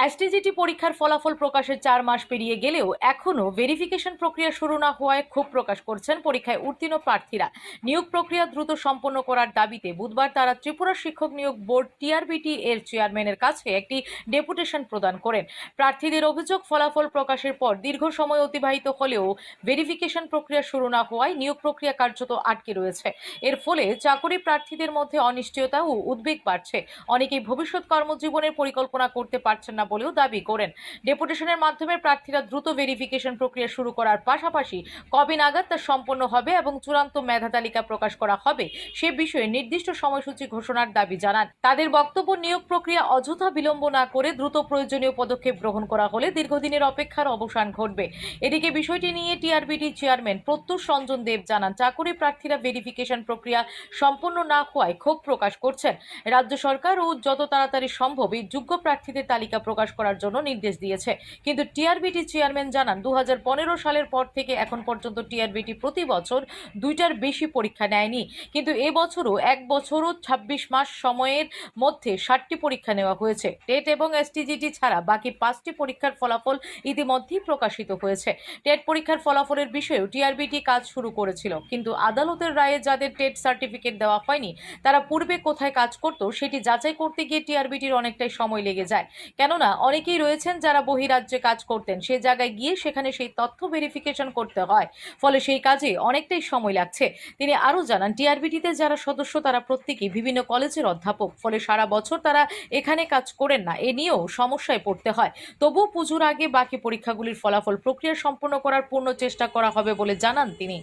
STGT পরীক্ষার ফলাফল প্রকাশের 4 মাস পেরিয়ে গেলেও এখনও ভেরিফিকেশন প্রক্রিয়া শুরু না হওয়ায় ক্ষোভ প্রকাশ করছেন পরীক্ষায় উত্তীর্ণ প্রার্থীরা। নিয়োগ প্রক্রিয়া দ্রুত সম্পন্ন করার দাবিতে বুধবার তারা ত্রিপুরা শিক্ষক নিয়োগ বোর্ড টিআরবিটি এর চেয়ারম্যানের কাছে একটি ডেপুটেশন প্রদান করেন। প্রার্থীদের অভিযোগ, ফলাফল প্রকাশের পর দীর্ঘ সময় অতিবাহিত হলেও ভেরিফিকেশন প্রক্রিয়া শুরু না হওয়ায় নিয়োগ প্রক্রিয়া কার্যত আটকে রয়েছে। এর ফলে চাকরি প্রার্থীদের মধ্যে অনিশ্চয়তা ও উদ্বেগ বাড়ছে। অনেকেই ভবিষ্যৎ কর্মজীবনের পরিকল্পনা করতে পারছেন না বলেও দাবি করেন। ডেপুটেশনের মাধ্যমে প্রার্থীরা দ্রুত ভেরিফিকেশন প্রক্রিয়া শুরু করার পাশাপাশি কবে নাগাদ তা সম্পন্ন হবে এবং চূড়ান্ত মেধা তালিকা প্রকাশ করা হবে সে বিষয়ে নির্দিষ্ট সময়সূচি ঘোষণার দাবি জানান। তাদের বক্তব্য, নিয়োগ প্রক্রিয়া অযথা বিলম্ব না করে দ্রুত প্রয়োজনীয় পদক্ষেপ গ্রহণ করা হলে দীর্ঘদিনের অপেক্ষার অবসান ঘটবে। এদিকে বিষয়টি নিয়ে টিআরবিটি চেয়ারম্যান প্রত্যুষ রঞ্জন দেব জানান, চাকরি প্রার্থীরা ভেরিফিকেশন প্রক্রিয়া সম্পন্ন না হওয়ায় ক্ষোভ প্রকাশ করছেন। রাজ্য সরকার ও যত তাড়াতাড়ি সম্ভব এই যোগ্য প্রার্থীদের তালিকা প্রকাশ করার জন্য নির্দেশ দিয়েছে। কিন্তু টিআরবিটি চেয়ারম্যান জানান, 2015 সালের পর থেকে এখন পর্যন্ত টিআরবিটি প্রতি বছর 2টার বেশি পরীক্ষা নেয়নি। কিন্তু এবছরও 1 বছর ও 26 মাস সময়ের মধ্যে 60টি পরীক্ষা নেওয়া হয়েছে। টেট এবং এসটিজিটি ছাড়া বাকি 5টি পরীক্ষার ফলাফল ইতিমধ্যেই প্রকাশিত হয়েছে। টেট পরীক্ষার ফলাফলের বিষয়েও টিআরবিটি কাজ শুরু করেছিল, কিন্তু আদালতের রায়ে যাদের টেট সার্টিফিকেট দেওয়া হয়নি তারা পূর্বে কোথায় কাজ করত সেটি যাচাই করতে গিয়ে টিআরবিটির অনেকটাই সময় লেগে যায়। কেননা অনেকেই রয়েছেন যারা বহিরাজ্যে কাজ করতেন, সে জায়গায় গিয়ে সেখানে সেই তথ্য ভেরিফিকেশন করতে হয়, ফলে সেই কাজে অনেকটাই সময় লাগছে। তিনি আরও জানান, টিআরবিটিতে যারা সদস্য তারা প্রত্যেকেই বিভিন্ন কলেজের অধ্যাপক, ফলে সারা বছর তারা এখানে কাজ করেন না, এ নিয়েও সমস্যায় পড়তে হয়। তবুও পুজোর আগে বাকি পরীক্ষাগুলির ফলাফল প্রক্রিয়া সম্পন্ন করার পূর্ণ চেষ্টা করা হবে বলে জানান তিনি।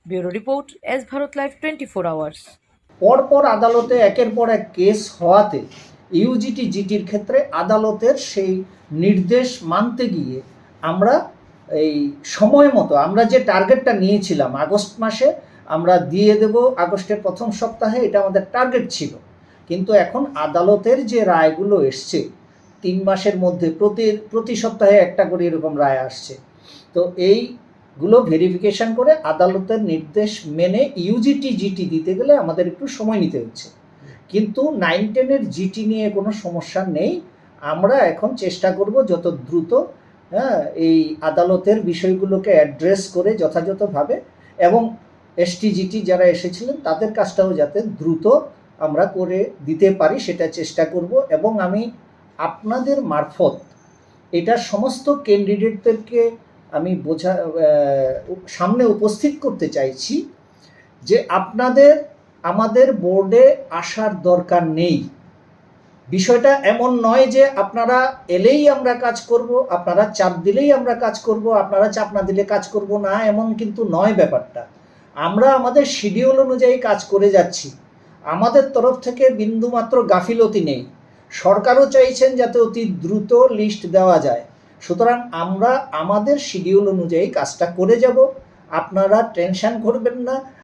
Bureau report, S Bharat live 24 hours. পরপর আদালতে একের পর এক কেস হওয়াতে ইউজিটি জিটির ক্ষেত্রে আদালতের সেই নির্দেশ মানতে গিয়ে আমরা এই সময় মতো আমরা যে টার্গেটটা নিয়েছিলাম আগস্ট মাসে আমরা দিয়ে দেব, আগস্টের প্রথম সপ্তাহে, এটা আমাদের টার্গেট ছিল। কিন্তু এখন আদালতের যে রায়গুলো এসছে 3 মাসের মধ্যে প্রতি সপ্তাহে একটা করে এরকম রায় আসছে, তো এইগুলো ভেরিফিকেশন করে আদালতের নির্দেশ মেনে ইউজিটি জিটি দিতে গেলে আমাদের একটু সময় নিতে হচ্ছে। কিন্তু 9-10-এর জিটি নিয়ে কোনো সমস্যা নেই। আমরা এখন চেষ্টা করব যত দ্রুত এই আদালতের বিষয়গুলোকে অ্যাড্রেস করে যথাযথভাবে, এবং এসটিজিটি যারা এসেছিলেন তাদের কাজটাও যাতে দ্রুত আমরা করে দিতে পারি সেটা চেষ্টা করব। এবং আমি আপনাদের মারফত এটা সমস্ত ক্যান্ডিডেটদেরকে আমি সামনে উপস্থিত করতে চাইছি যে আপনাদের আমাদের বোর্ডে আসার দরকার নেই। বিষয়টা এমন নয় যে আপনারা এলেই আমরা কাজ করব, আপনারা চাপ দিলেই আমরা কাজ করব, আপনারা চাপ না দিলে কাজ করব না, এমন কিন্তু নয় ব্যাপারটা। আমরা আমাদের শিডিউল অনুযায়ী কাজ করে যাচ্ছি, আমাদের তরফ থেকে বিন্দুমাত্র গাফিলতি নেই। সরকারও চাইছেন যাতে অতি দ্রুত লিস্ট দেওয়া যায়, সুতরাং আমরা আমাদের শিডিউল অনুযায়ী কাজটা করে যাব। আপনারা টেনশন করবেন না।